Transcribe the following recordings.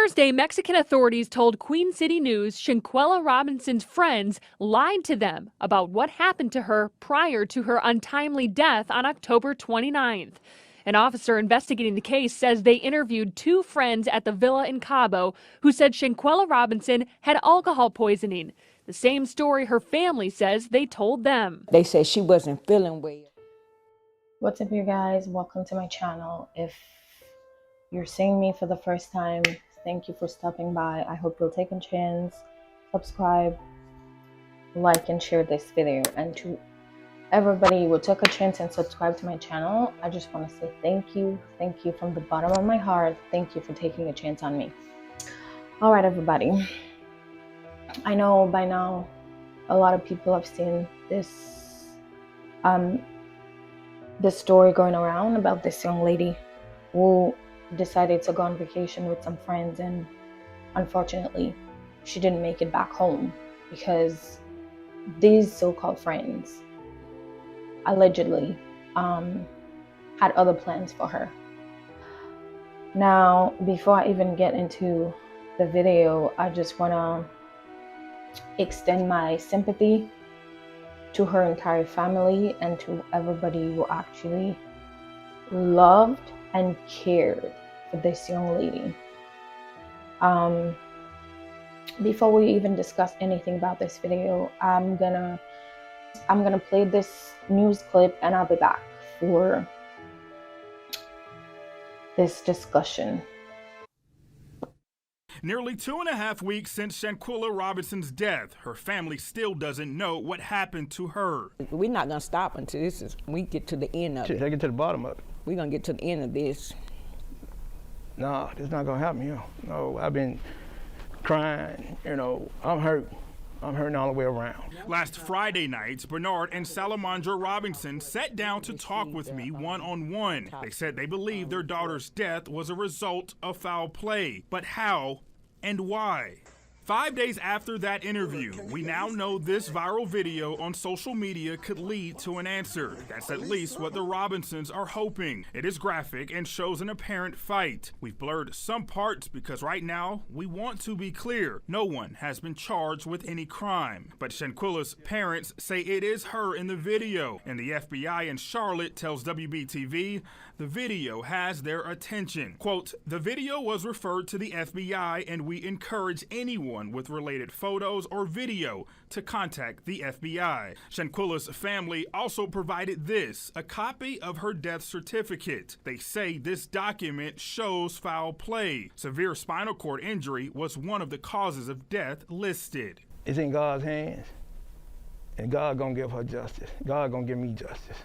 Thursday, Mexican authorities told Queen City News Shanquella Robinson's friends lied to them about what happened to her prior to her untimely death on October 29th. An officer investigating the case says they interviewed two friends at the villa in Cabo who said Shanquella Robinson had alcohol poisoning. The same story her family says they told them. They said she wasn't feeling well. What's up, you guys? Welcome to my channel. If you're seeing me for the first time, thank you for stopping by. I hope you'll take a chance, subscribe, like, and share this video. And to everybody who took a chance and subscribe to my channel, I just want to say thank you. Thank you from the bottom of my heart. Thank you for taking a chance on me. All right, everybody. I know by now a lot of people have seen this story going around about this young lady who decided to go on vacation with some friends, and unfortunately she didn't make it back home because these so-called friends allegedly had other plans for her. Now, before I even get into the video, I just want to extend my sympathy to her entire family and to everybody who actually loved and cared for this young lady. Before we even discuss anything about this video, I'm gonna play this news clip and I'll be back for this discussion. Nearly 2.5 weeks since Shanquella Robinson's death, her family still doesn't know what happened to her. We're not gonna stop until we get to the end of it. I get to the bottom of it. We're gonna get to the end of this. No, it's not gonna happen, No, I've been crying, I'm hurt. I'm hurting all the way around. Last Friday night, Bernard and Salamandra Robinson sat down to talk with me one-on-one. They said they believe their daughter's death was a result of foul play. But how and why? 5 days after that interview, we now know this viral video on social media could lead to an answer. That's at least what the Robinsons are hoping. It is graphic and shows an apparent fight. We've blurred some parts because right now, we want to be clear. No one has been charged with any crime. But Shanquella's parents say it is her in the video, and the FBI in Charlotte tells WBTV the video has their attention. Quote, "The video was referred to the FBI and we encourage anyone with related photos or video to contact the FBI. Shanquella's family also provided this, a copy of her death certificate. They say this document shows foul play. Severe spinal cord injury was one of the causes of death listed. It's in God's hands, and God gonna give her justice. God gonna give me justice.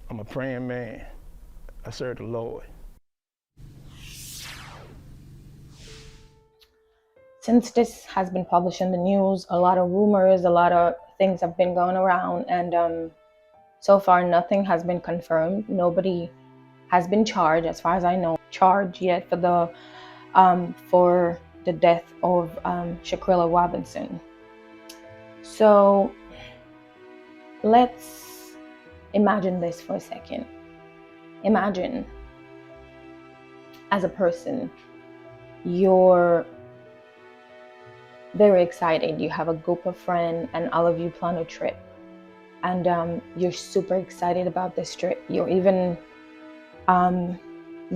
I'm a praying man. I serve the Lord. Since this has been published in the news, a lot of rumors, a lot of things have been going around, and so far nothing has been confirmed. Nobody has been charged, as far as I know, yet for the death of Shanquella Robinson. So let's imagine this for a second. Imagine, as a person, you're very excited. You have a group of friends and all of you plan a trip, and you're super excited about this trip. You're even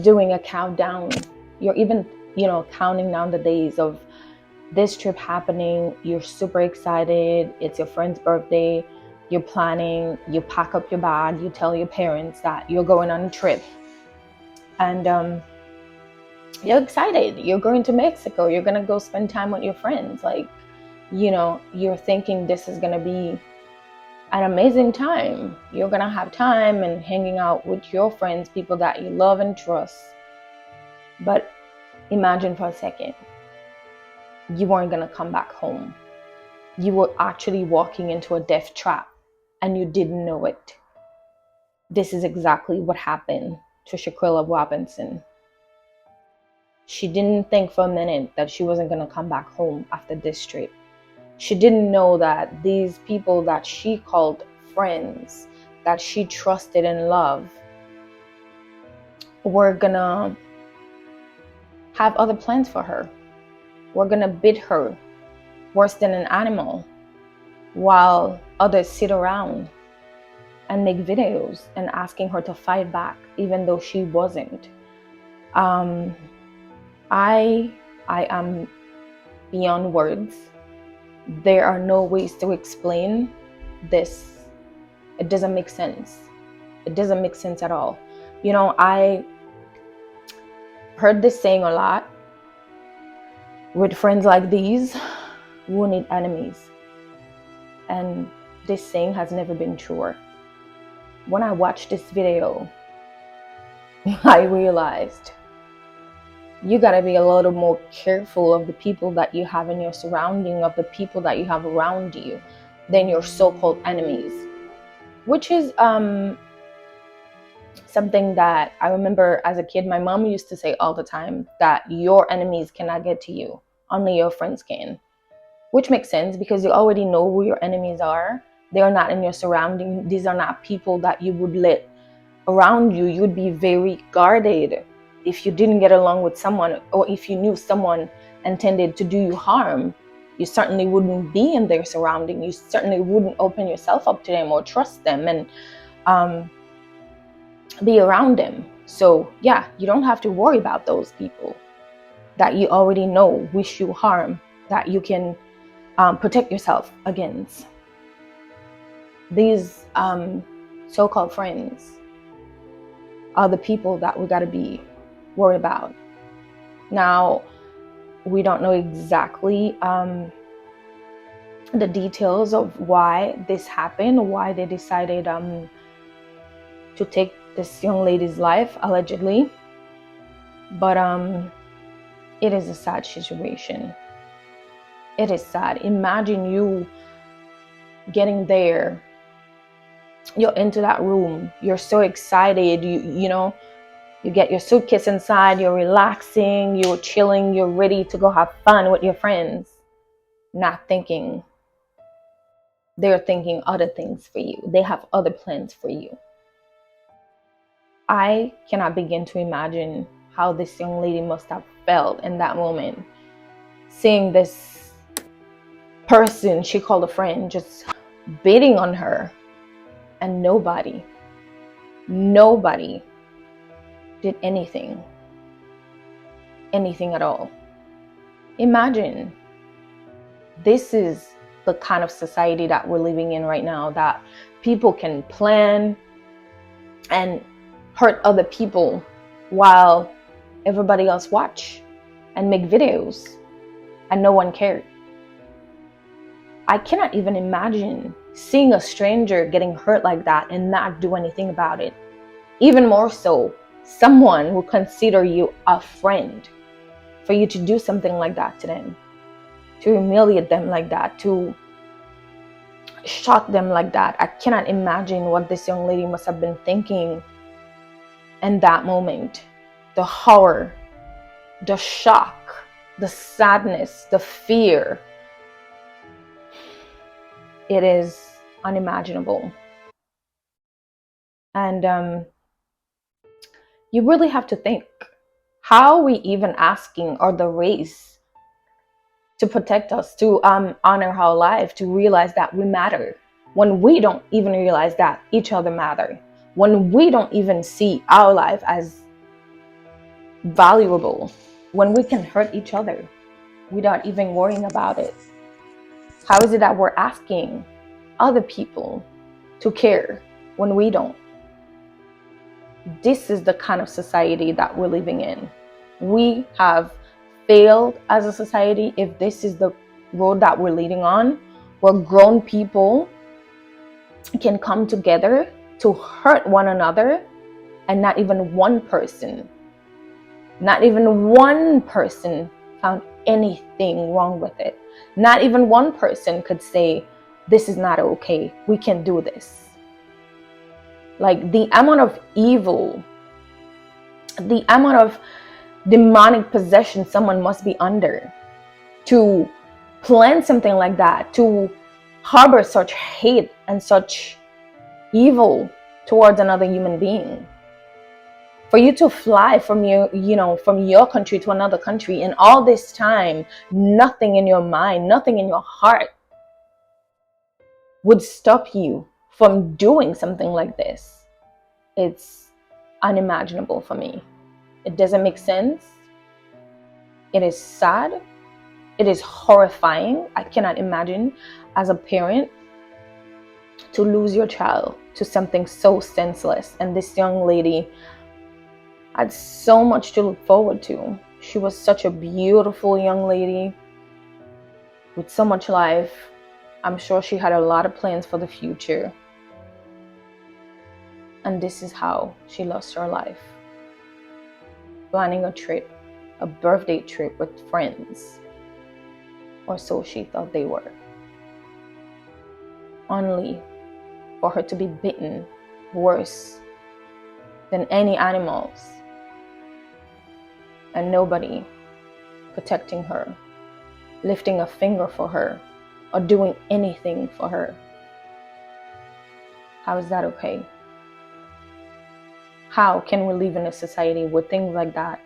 doing a countdown. You're even counting down the days of this trip happening. You're super excited. It's your friend's birthday. You're planning. You pack up your bag. You tell your parents that you're going on a trip, and you're excited. You're going to Mexico. You're going to go spend time with your friends. You're thinking this is going to be an amazing time. You're going to have time and hanging out with your friends, people that you love and trust. But imagine for a second, you weren't going to come back home. You were actually walking into a death trap and you didn't know it. This is exactly what happened to Shanquella Robinson. She didn't think for a minute that she wasn't going to come back home after this trip. She didn't know that these people that she called friends, that she trusted and loved, were going to have other plans for her. We're gonna beat her worse than an animal, while others sit around and make videos and asking her to fight back, even though she wasn't. I am beyond words. There are no ways to explain this. It doesn't make sense. It doesn't make sense at all. You know, I heard this saying a lot with friends like these who need enemies. And this saying has never been truer. When I watched this video, I realized you gotta be a little more careful of the people that you have in your surrounding, of the people that you have around you, than your so-called enemies. Which is something that I remember as a kid, my mom used to say all the time, that your enemies cannot get to you, only your friends can. Which makes sense, because you already know who your enemies are. They are not in your surrounding. These are not people that you would let around you. You would be very guarded if you didn't get along with someone, or if you knew someone intended to do you harm. You certainly wouldn't be in their surrounding. You certainly wouldn't open yourself up to them or trust them and be around them. So yeah, you don't have to worry about those people that you already know wish you harm, that you can protect yourself against. These so-called friends are the people that we got to be worried about. Now, we don't know exactly the details of why this happened, why they decided to take this young lady's life, allegedly. But it is a sad situation. It is sad. Imagine you getting there. You're into that room. You're so excited. You know, you get your suitcase inside. You're relaxing. You're chilling. You're ready to go have fun with your friends. Not thinking. They're thinking other things for you. They have other plans for you. I cannot begin to imagine how this young lady must have felt in that moment, seeing this person she called a friend just beating on her, and nobody did anything at all. Imagine, this is the kind of society that we're living in right now, that people can plan and hurt other people while everybody else watch and make videos and no one cared. I cannot even imagine seeing a stranger getting hurt like that and not do anything about it. Even more so, someone who consider you a friend, for you to do something like that to them, to humiliate them like that, to shock them like that. I cannot imagine what this young lady must have been thinking in that moment. The horror, the shock, the sadness, the fear. It is unimaginable. And you really have to think, how are we even asking the race to protect us, to honor our life, to realize that we matter, when we don't even realize that each other matter, when we don't even see our life as valuable, when we can hurt each other without even worrying about it? How is it that we're asking other people to care when we don't? This is the kind of society that we're living in. We have failed as a society if this is the road that we're leading on, where grown people can come together to hurt one another, and not even one person found anything wrong with it. Not even one person could say, this is not okay, we can do this. Like, the amount of evil, the amount of demonic possession someone must be under to plan something like that, to harbor such hate and such evil towards another human being. For you to fly from from your country to another country, and all this time, nothing in your mind, nothing in your heart would stop you from doing something like this. It's unimaginable for me. It doesn't make sense. It is sad. It is horrifying. I cannot imagine as a parent to lose your child to something so senseless. And this young lady had so much to look forward to. She was such a beautiful young lady with so much life. I'm sure she had a lot of plans for the future. And this is how she lost her life. Planning a trip, a birthday trip with friends, or so she thought they were. Only for her to be bitten worse than any animals, and nobody protecting her, lifting a finger for her, or doing anything for her. How is that okay? How can we live in a society where things like that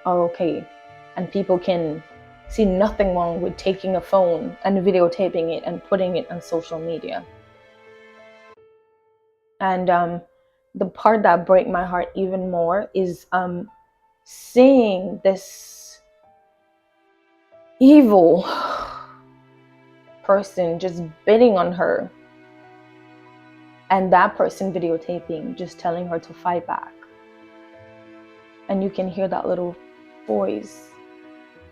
are okay, and people can see nothing wrong with taking a phone and videotaping it and putting it on social media? And the part that breaks my heart even more is seeing this evil person just bidding on her, and that person videotaping, just telling her to fight back. And you can hear that little voice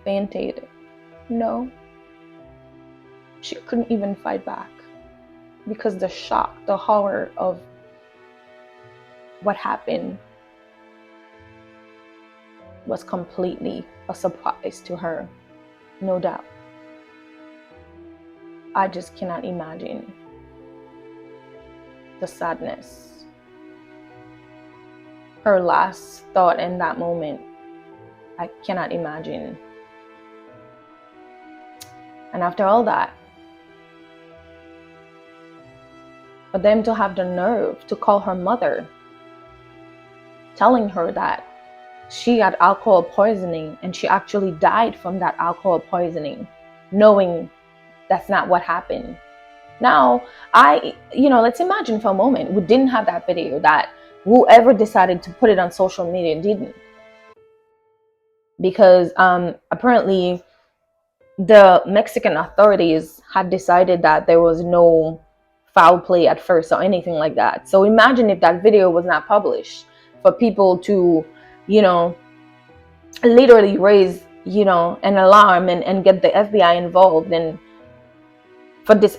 fainted. No, she couldn't even fight back, because the shock, the horror of what happened was completely a surprise to her, no doubt. I just cannot imagine the sadness. Her last thought in that moment, I cannot imagine. And after all that, for them to have the nerve to call her mother, telling her that she had alcohol poisoning and she actually died from that alcohol poisoning, knowing that's not what happened. Now, let's imagine for a moment we didn't have that video, that whoever decided to put it on social media didn't. Because apparently the Mexican authorities had decided that there was no foul play at first or anything like that. So imagine if that video was not published, for people to, literally raise, an alarm and get the FBI involved, and for this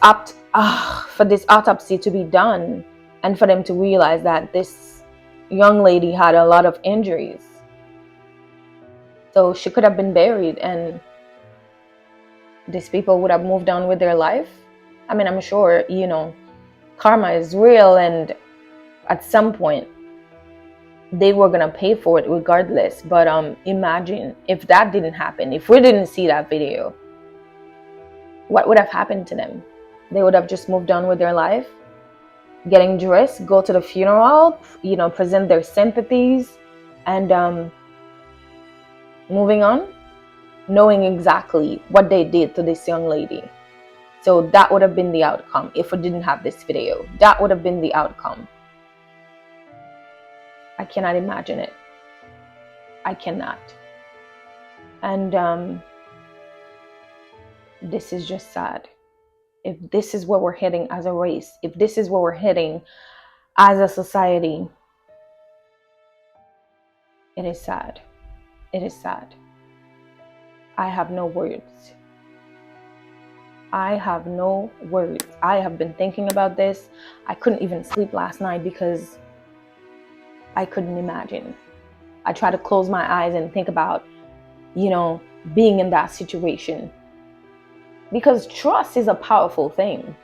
autopsy to be done, and for them to realize that this young lady had a lot of injuries. So she could have been buried, and these people would have moved on with their life. I mean, I'm sure, karma is real, and at some point they were gonna pay for it regardless. But imagine if that didn't happen, if we didn't see that video, what would have happened to them? They would have just moved on with their life, getting dressed, go to the funeral, present their sympathies, and moving on, knowing exactly what they did to this young lady. So that would have been the outcome if we didn't have this video. That would have been the outcome. I cannot imagine it. I cannot. And this is just sad. If this is where we're heading as a race, if this is where we're heading as a society, it is sad. It is sad. I have no words. I have no words. I have been thinking about this. I couldn't even sleep last night because I couldn't imagine. I try to close my eyes and think about, being in that situation. Because trust is a powerful thing.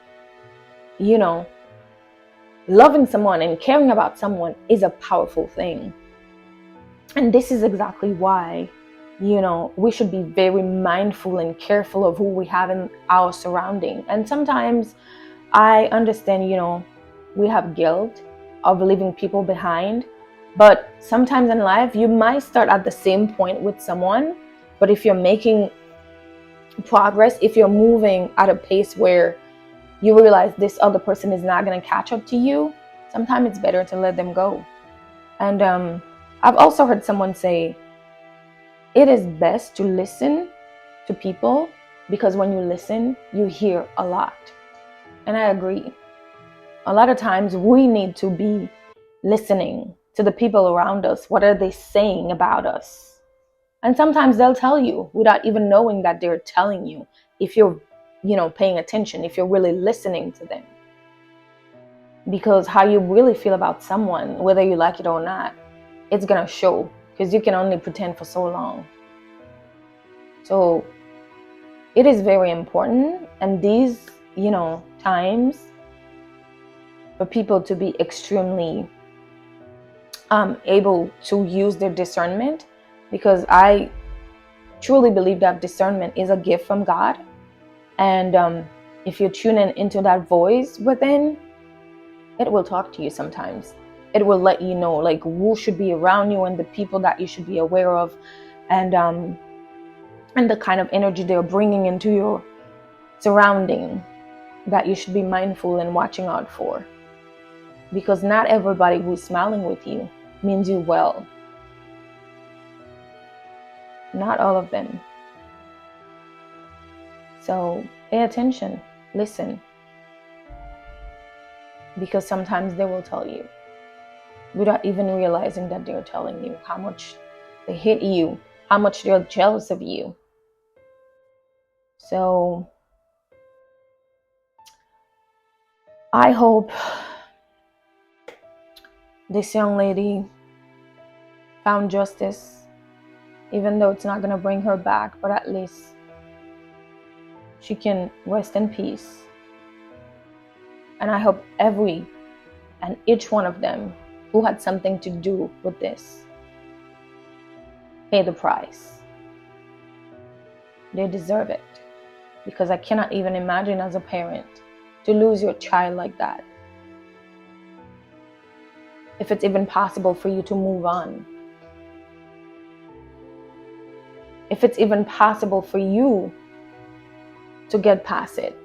Loving someone and caring about someone is a powerful thing. And this is exactly why, we should be very mindful and careful of who we have in our surrounding. And sometimes I understand, we have guilt of leaving people behind. But sometimes in life, you might start at the same point with someone, but if you're making progress, if you're moving at a pace where you realize this other person is not going to catch up to you, sometimes it's better to let them go. And I've also heard someone say, it is best to listen to people because when you listen, you hear a lot. And I agree. A lot of times we need to be listening to the people around us. What are they saying about us? And sometimes they'll tell you without even knowing that they're telling you, if you're, paying attention, if you're really listening to them. Because how you really feel about someone, whether you like it or not, it's going to show, because you can only pretend for so long. So it is very important, and these, times, for people to be extremely able to use their discernment, because I truly believe that discernment is a gift from God. And if you're tuning into that voice within, it will talk to you sometimes. It will let you know like who should be around you and the people that you should be aware of, and the kind of energy they're bringing into your surrounding that you should be mindful and watching out for. Because not everybody who's smiling with you means you well. Not all of them. So pay attention, listen. Because sometimes they will tell you without even realizing that they're telling you how much they hate you, how much they're jealous of you. So I hope this young lady found justice, even though it's not going to bring her back, but at least she can rest in peace. And I hope every and each one of them who had something to do with this pay the price. They deserve it. Because I cannot even imagine as a parent to lose your child like that. If it's even possible for you to move on. If it's even possible for you to get past it.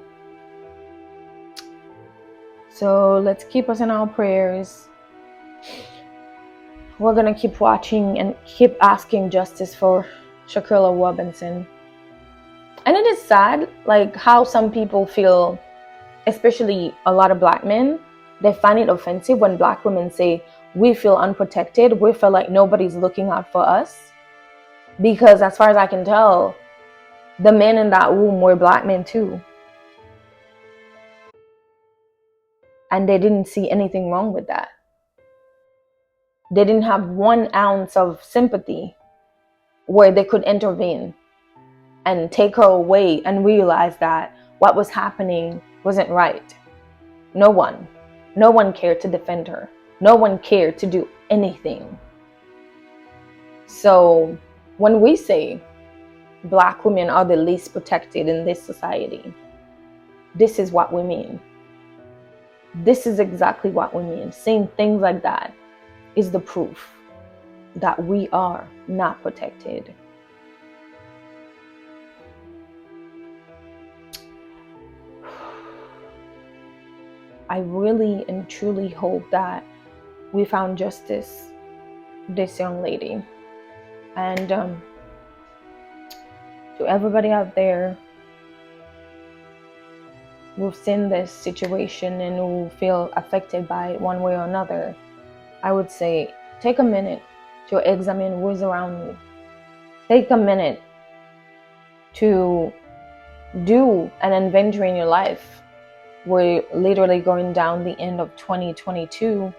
So let's keep us in our prayers. We're going to keep watching and keep asking justice for Shanquella Robinson. And it is sad, like how some people feel, especially a lot of black men, they find it offensive when black women say, we feel unprotected, we feel like nobody's looking out for us. Because as far as I can tell, the men in that room were black men too. And they didn't see anything wrong with that. They didn't have 1 ounce of sympathy where they could intervene and take her away and realize that what was happening wasn't right. No one cared to defend her. No one cared to do anything. So when we say black women are the least protected in this society, this is what we mean. This is exactly what we mean. Saying things like that is the proof that we are not protected. I really and truly hope that we found justice, this young lady. And to everybody out there who've seen this situation and who feel affected by it one way or another, I would say take a minute to examine who's around you. Take a minute to do an inventory in your life. We're literally going down the end of 2022,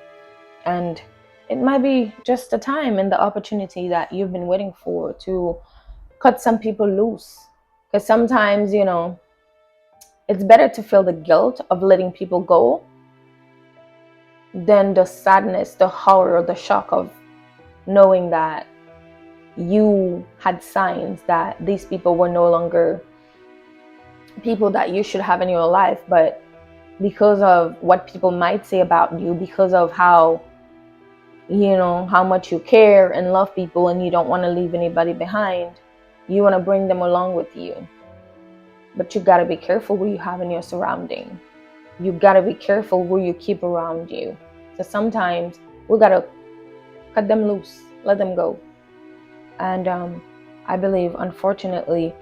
and it might be just the time and the opportunity that you've been waiting for to cut some people loose. Because sometimes, it's better to feel the guilt of letting people go than the sadness, the horror, the shock of knowing that you had signs that these people were no longer people that you should have in your life, but because of what people might say about you, because of how you know, how much you care and love people, and you don't want to leave anybody behind. You want to bring them along with you. But you got to be careful who you have in your surrounding. You got to be careful who you keep around you. So sometimes we got to cut them loose, let them go. And I believe, unfortunately,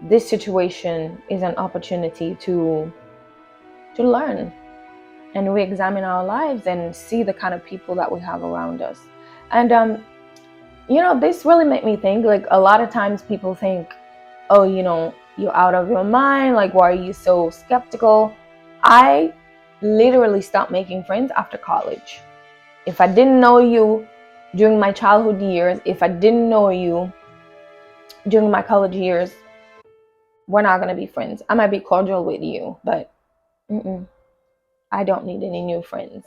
this situation is an opportunity to learn and re-examine our lives and see the kind of people that we have around us. And you know, this really made me think, like, a lot of times people think, oh, you know, you're out of your mind, like, why are you so skeptical? I literally stopped making friends after college. If I didn't know you during my childhood years, if I didn't know you during my college years, we're not going to be friends. I might be cordial with you, but I don't need any new friends.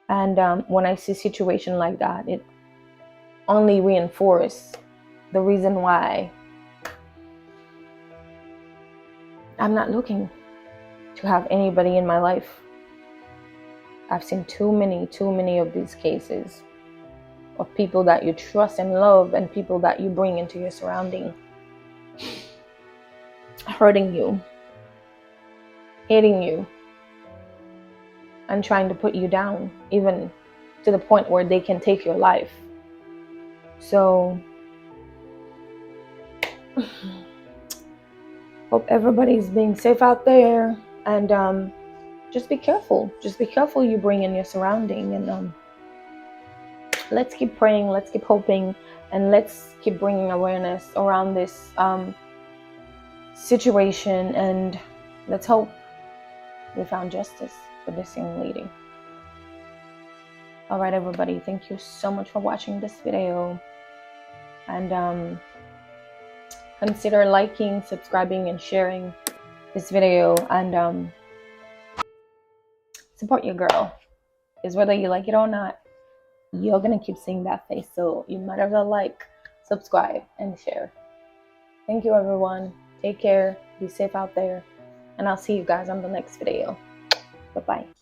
And when I see a situation like that, it only reinforces the reason why I'm not looking to have anybody in my life. I've seen too many of these cases of people that you trust and love and people that you bring into your surrounding hurting you, hating you, and trying to put you down, even to the point where they can take your life. So hope everybody's being safe out there, and just be careful. Just be careful you bring in your surrounding, and let's keep praying, let's keep hoping, and let's keep bringing awareness around this situation, and let's hope we found justice for this young lady. All right, everybody, thank you so much for watching this video, and consider liking, subscribing, and sharing this video, and support your girl, because whether you like it or not, you're gonna keep seeing that face, so you might as well like, subscribe, and share. Thank you, everyone. Take care, be safe out there, and I'll see you guys on the next video. Bye-bye.